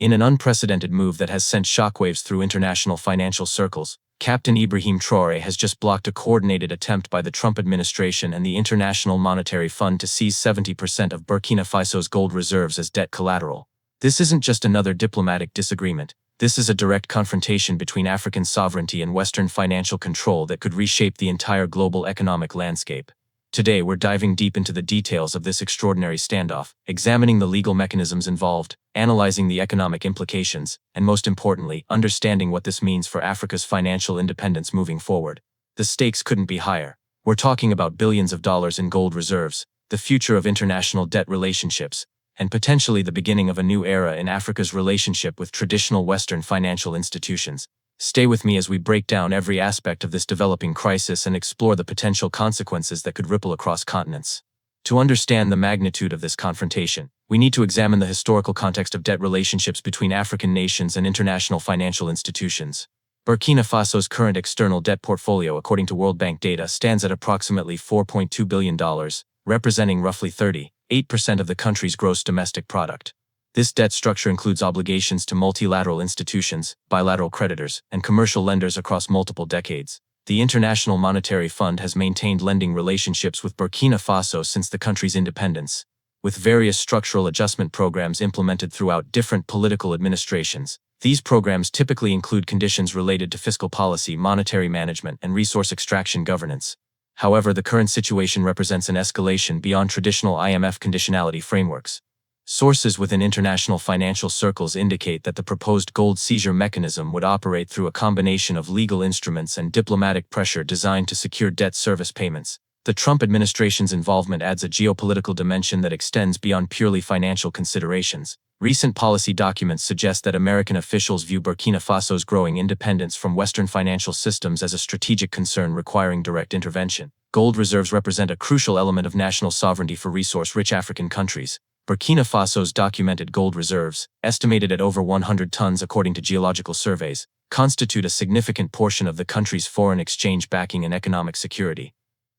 In an unprecedented move that has sent shockwaves through international financial circles, Captain Ibrahim Traoré has just blocked a coordinated attempt by the Trump administration and the International Monetary Fund to seize 70% of Burkina Faso's gold reserves as debt collateral. This isn't just another diplomatic disagreement. This is a direct confrontation between African sovereignty and Western financial control that could reshape the entire global economic landscape. Today, we're diving deep into the details of this extraordinary standoff, examining the legal mechanisms involved, analyzing the economic implications, and most importantly, understanding what this means for Africa's financial independence moving forward. The stakes couldn't be higher. We're talking about billions of dollars in gold reserves, the future of international debt relationships, and potentially the beginning of a new era in Africa's relationship with traditional Western financial institutions. Stay with me as we break down every aspect of this developing crisis and explore the potential consequences that could ripple across continents. To understand the magnitude of this confrontation, we need to examine the historical context of debt relationships between African nations and international financial institutions. Burkina Faso's current external debt portfolio, according to World Bank data, stands at approximately $4.2 billion, representing roughly 38% of the country's gross domestic product. This debt structure includes obligations to multilateral institutions, bilateral creditors, and commercial lenders across multiple decades. The International Monetary Fund has maintained lending relationships with Burkina Faso since the country's independence, with various structural adjustment programs implemented throughout different political administrations. These programs typically include conditions related to fiscal policy, monetary management, and resource extraction governance. However, the current situation represents an escalation beyond traditional IMF conditionality frameworks. Sources within international financial circles indicate that the proposed gold seizure mechanism would operate through a combination of legal instruments and diplomatic pressure designed to secure debt service payments. The Trump administration's involvement adds a geopolitical dimension that extends beyond purely financial considerations. Recent policy documents suggest that American officials view Burkina Faso's growing independence from Western financial systems as a strategic concern requiring direct intervention. Gold reserves represent a crucial element of national sovereignty for resource-rich African countries. Burkina Faso's documented gold reserves, estimated at over 100 tons according to geological surveys, constitute a significant portion of the country's foreign exchange backing and economic security.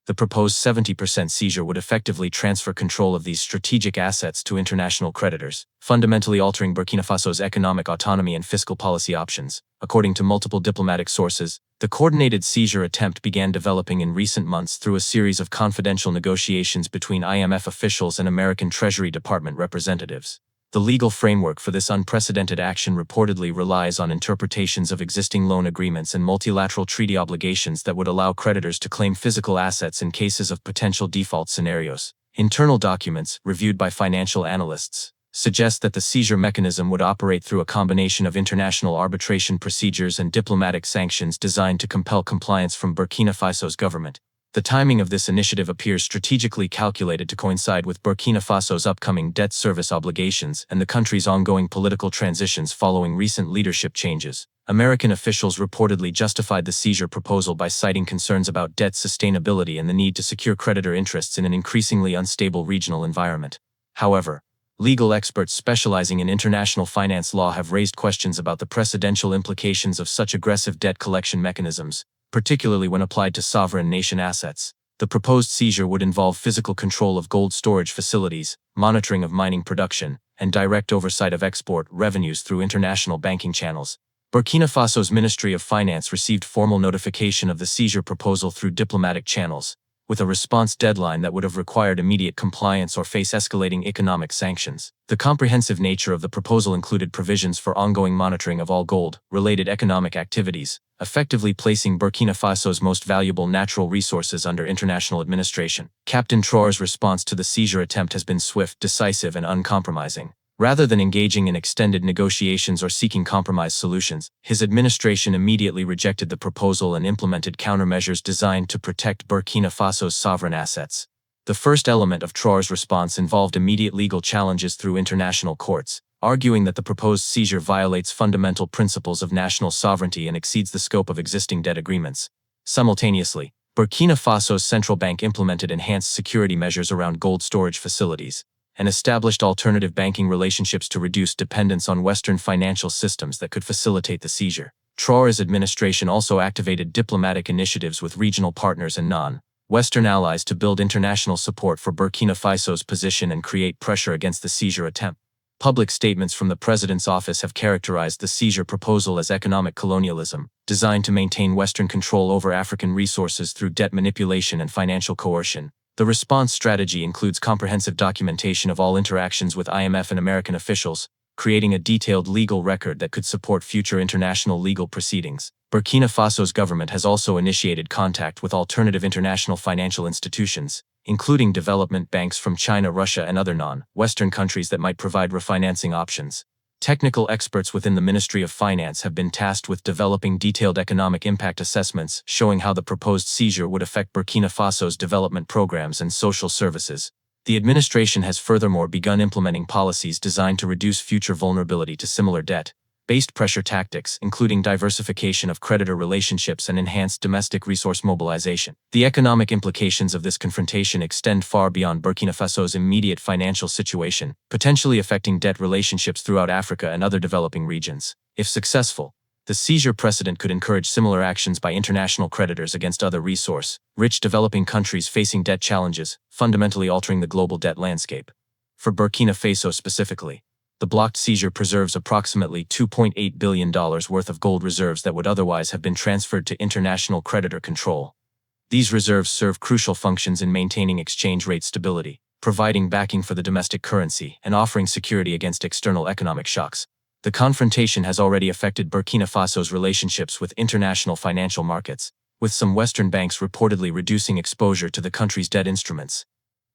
The proposed 70% seizure would effectively transfer control of these strategic assets to international creditors, fundamentally altering Burkina Faso's economic autonomy and fiscal policy options. According to multiple diplomatic sources, the coordinated seizure attempt began developing in recent months through a series of confidential negotiations between IMF officials and American Treasury Department representatives. The legal framework for this unprecedented action reportedly relies on interpretations of existing loan agreements and multilateral treaty obligations that would allow creditors to claim physical assets in cases of potential default scenarios. Internal documents, reviewed by financial analysts, suggest that the seizure mechanism would operate through a combination of international arbitration procedures and diplomatic sanctions designed to compel compliance from Burkina Faso's government. The timing of this initiative appears strategically calculated to coincide with Burkina Faso's upcoming debt service obligations and the country's ongoing political transitions following recent leadership changes. American officials reportedly justified the seizure proposal by citing concerns about debt sustainability and the need to secure creditor interests in an increasingly unstable regional environment. However, legal experts specializing in international finance law have raised questions about the precedential implications of such aggressive debt collection mechanisms, particularly when applied to sovereign nation assets. The proposed seizure would involve physical control of gold storage facilities, monitoring of mining production, and direct oversight of export revenues through international banking channels. Burkina Faso's Ministry of Finance received formal notification of the seizure proposal through diplomatic channels, with a response deadline that would have required immediate compliance or face escalating economic sanctions. The comprehensive nature of the proposal included provisions for ongoing monitoring of all gold-related economic activities, effectively placing Burkina Faso's most valuable natural resources under international administration. Captain Traoré's response to the seizure attempt has been swift, decisive, and uncompromising. Rather than engaging in extended negotiations or seeking compromise solutions, his administration immediately rejected the proposal and implemented countermeasures designed to protect Burkina Faso's sovereign assets. The first element of Traoré's response involved immediate legal challenges through international courts, arguing that the proposed seizure violates fundamental principles of national sovereignty and exceeds the scope of existing debt agreements. Simultaneously, Burkina Faso's central bank implemented enhanced security measures around gold storage facilities and established alternative banking relationships to reduce dependence on Western financial systems that could facilitate the seizure. Traoré's administration also activated diplomatic initiatives with regional partners and non-Western allies to build international support for Burkina Faso's position and create pressure against the seizure attempt. Public statements from the president's office have characterized the seizure proposal as economic colonialism, designed to maintain Western control over African resources through debt manipulation and financial coercion. The response strategy includes comprehensive documentation of all interactions with IMF and American officials, creating a detailed legal record that could support future international legal proceedings. Burkina Faso's government has also initiated contact with alternative international financial institutions, including development banks from China, Russia, and other non-Western countries that might provide refinancing options. Technical experts within the Ministry of Finance have been tasked with developing detailed economic impact assessments showing how the proposed seizure would affect Burkina Faso's development programs and social services. The administration has furthermore begun implementing policies designed to reduce future vulnerability to similar debt-based pressure tactics, including diversification of creditor relationships and enhanced domestic resource mobilization. The economic implications of this confrontation extend far beyond Burkina Faso's immediate financial situation, potentially affecting debt relationships throughout Africa and other developing regions. If successful, the seizure precedent could encourage similar actions by international creditors against other resource-rich developing countries facing debt challenges, fundamentally altering the global debt landscape. For Burkina Faso specifically, the blocked seizure preserves approximately $2.8 billion worth of gold reserves that would otherwise have been transferred to international creditor control. These reserves serve crucial functions in maintaining exchange rate stability, providing backing for the domestic currency, and offering security against external economic shocks. The confrontation has already affected Burkina Faso's relationships with international financial markets, with some Western banks reportedly reducing exposure to the country's debt instruments.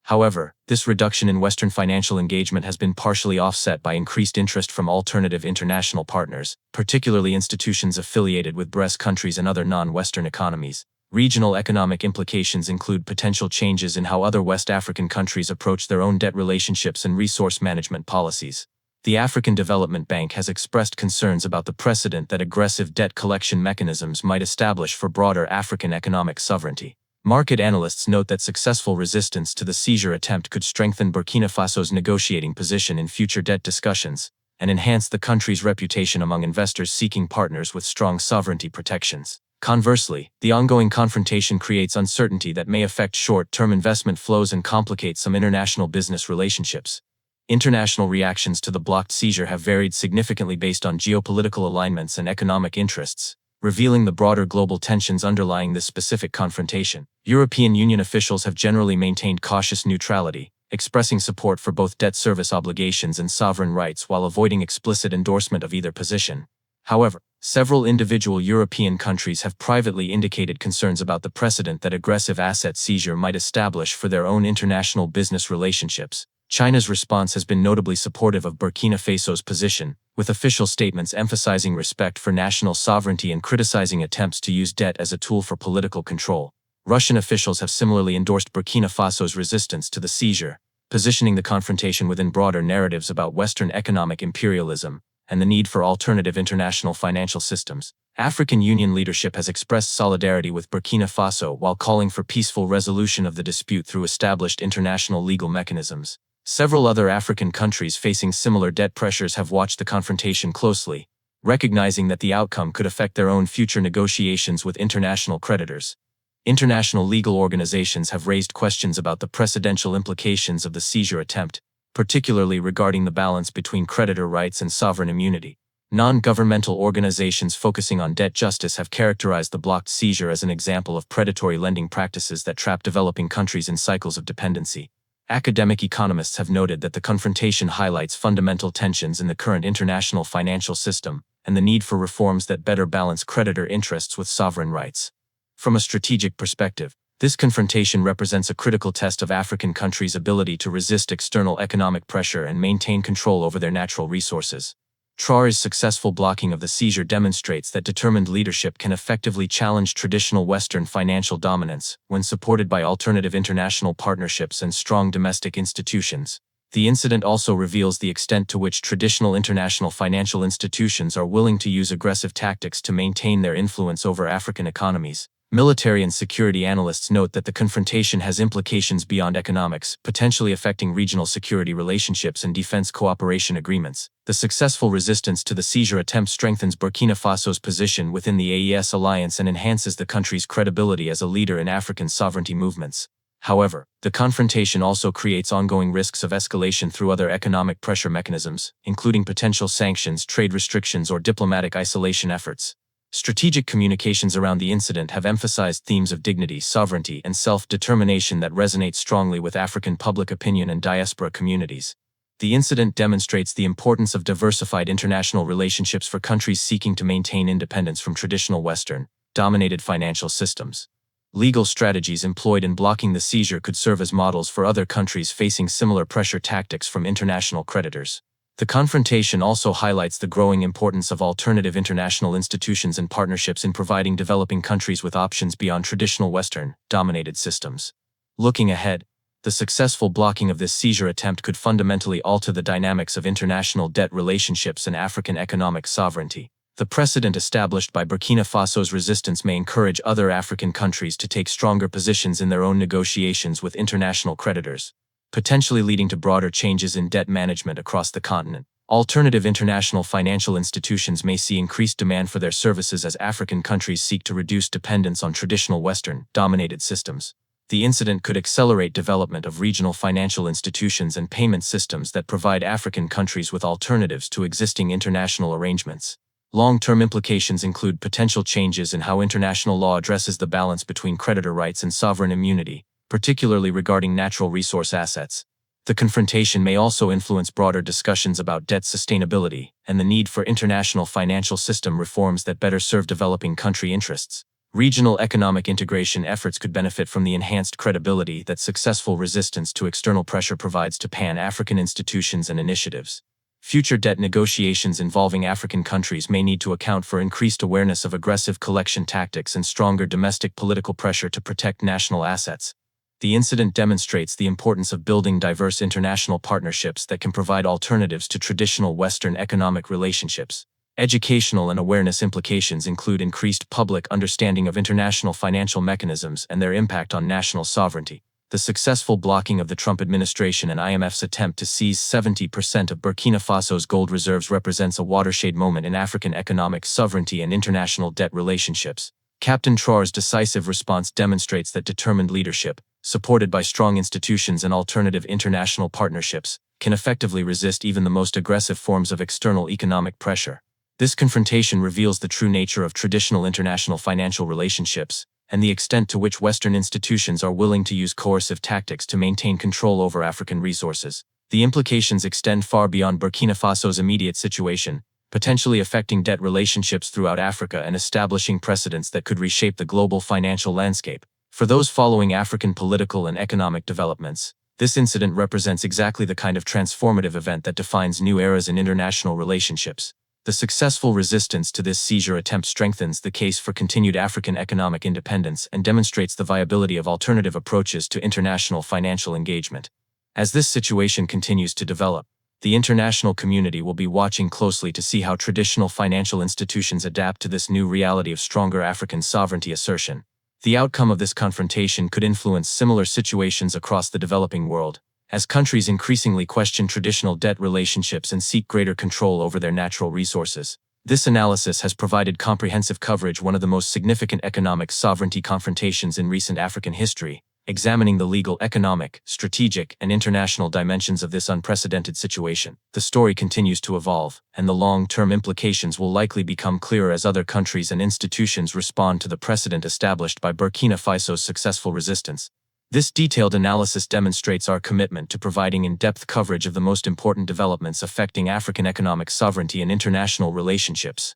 However, this reduction in Western financial engagement has been partially offset by increased interest from alternative international partners, particularly institutions affiliated with BRICS countries and other non-Western economies. Regional economic implications include potential changes in how other West African countries approach their own debt relationships and resource management policies. The African Development Bank has expressed concerns about the precedent that aggressive debt collection mechanisms might establish for broader African economic sovereignty. Market analysts note that successful resistance to the seizure attempt could strengthen Burkina Faso's negotiating position in future debt discussions and enhance the country's reputation among investors seeking partners with strong sovereignty protections. Conversely, the ongoing confrontation creates uncertainty that may affect short-term investment flows and complicate some international business relationships. International reactions to the blocked seizure have varied significantly based on geopolitical alignments and economic interests, revealing the broader global tensions underlying this specific confrontation. European Union officials have generally maintained cautious neutrality, expressing support for both debt service obligations and sovereign rights while avoiding explicit endorsement of either position. However, several individual European countries have privately indicated concerns about the precedent that aggressive asset seizure might establish for their own international business relationships. China's response has been notably supportive of Burkina Faso's position, with official statements emphasizing respect for national sovereignty and criticizing attempts to use debt as a tool for political control. Russian officials have similarly endorsed Burkina Faso's resistance to the seizure, positioning the confrontation within broader narratives about Western economic imperialism and the need for alternative international financial systems. African Union leadership has expressed solidarity with Burkina Faso while calling for peaceful resolution of the dispute through established international legal mechanisms. Several other African countries facing similar debt pressures have watched the confrontation closely, recognizing that the outcome could affect their own future negotiations with international creditors. International legal organizations have raised questions about the precedential implications of the seizure attempt, particularly regarding the balance between creditor rights and sovereign immunity. Non-governmental organizations focusing on debt justice have characterized the blocked seizure as an example of predatory lending practices that trap developing countries in cycles of dependency. Academic economists have noted that the confrontation highlights fundamental tensions in the current international financial system and the need for reforms that better balance creditor interests with sovereign rights. From a strategic perspective, this confrontation represents a critical test of African countries' ability to resist external economic pressure and maintain control over their natural resources. Traoré's successful blocking of the seizure demonstrates that determined leadership can effectively challenge traditional Western financial dominance when supported by alternative international partnerships and strong domestic institutions. The incident also reveals the extent to which traditional international financial institutions are willing to use aggressive tactics to maintain their influence over African economies. Military and security analysts note that the confrontation has implications beyond economics, potentially affecting regional security relationships and defense cooperation agreements. The successful resistance to the seizure attempt strengthens Burkina Faso's position within the AES alliance and enhances the country's credibility as a leader in African sovereignty movements. However, the confrontation also creates ongoing risks of escalation through other economic pressure mechanisms, including potential sanctions, trade restrictions, or diplomatic isolation efforts. Strategic communications around the incident have emphasized themes of dignity, sovereignty, and self-determination that resonate strongly with African public opinion and diaspora communities. The incident demonstrates the importance of diversified international relationships for countries seeking to maintain independence from traditional Western-dominated financial systems. Legal strategies employed in blocking the seizure could serve as models for other countries facing similar pressure tactics from international creditors. The confrontation also highlights the growing importance of alternative international institutions and partnerships in providing developing countries with options beyond traditional Western-dominated systems. Looking ahead, the successful blocking of this seizure attempt could fundamentally alter the dynamics of international debt relationships and African economic sovereignty. The precedent established by Burkina Faso's resistance may encourage other African countries to take stronger positions in their own negotiations with international creditors, potentially leading to broader changes in debt management across the continent. Alternative international financial institutions may see increased demand for their services as African countries seek to reduce dependence on traditional Western-dominated systems. The incident could accelerate development of regional financial institutions and payment systems that provide African countries with alternatives to existing international arrangements. Long-term implications include potential changes in how international law addresses the balance between creditor rights and sovereign immunity, particularly regarding natural resource assets. The confrontation may also influence broader discussions about debt sustainability and the need for international financial system reforms that better serve developing country interests. Regional economic integration efforts could benefit from the enhanced credibility that successful resistance to external pressure provides to Pan-African institutions and initiatives. Future debt negotiations involving African countries may need to account for increased awareness of aggressive collection tactics and stronger domestic political pressure to protect national assets. The incident demonstrates the importance of building diverse international partnerships that can provide alternatives to traditional Western economic relationships. Educational and awareness implications include increased public understanding of international financial mechanisms and their impact on national sovereignty. The successful blocking of the Trump administration and IMF's attempt to seize 70% of Burkina Faso's gold reserves represents a watershed moment in African economic sovereignty and international debt relationships. Captain Traoré's decisive response demonstrates that determined leadership, supported by strong institutions and alternative international partnerships, can effectively resist even the most aggressive forms of external economic pressure. This confrontation reveals the true nature of traditional international financial relationships and the extent to which Western institutions are willing to use coercive tactics to maintain control over African resources. The implications extend far beyond Burkina Faso's immediate situation, potentially affecting debt relationships throughout Africa and establishing precedents that could reshape the global financial landscape. For those following African political and economic developments, this incident represents exactly the kind of transformative event that defines new eras in international relationships. The successful resistance to this seizure attempt strengthens the case for continued African economic independence and demonstrates the viability of alternative approaches to international financial engagement. As this situation continues to develop, the international community will be watching closely to see how traditional financial institutions adapt to this new reality of stronger African sovereignty assertion. The outcome of this confrontation could influence similar situations across the developing world, as countries increasingly question traditional debt relationships and seek greater control over their natural resources. This analysis has provided comprehensive coverage of one of the most significant economic sovereignty confrontations in recent African history, examining the legal, economic, strategic, and international dimensions of this unprecedented situation. The story continues to evolve, and the long-term implications will likely become clearer as other countries and institutions respond to the precedent established by Burkina Faso's successful resistance. This detailed analysis demonstrates our commitment to providing in-depth coverage of the most important developments affecting African economic sovereignty and international relationships.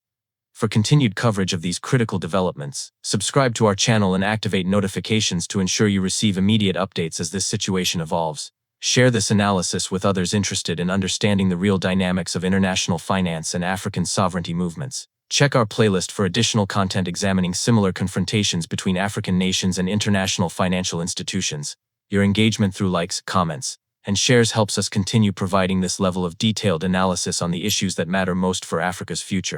For continued coverage of these critical developments, subscribe to our channel and activate notifications to ensure you receive immediate updates as this situation evolves. Share this analysis with others interested in understanding the real dynamics of international finance and African sovereignty movements. Check our playlist for additional content examining similar confrontations between African nations and international financial institutions. Your engagement through likes, comments, and shares helps us continue providing this level of detailed analysis on the issues that matter most for Africa's future.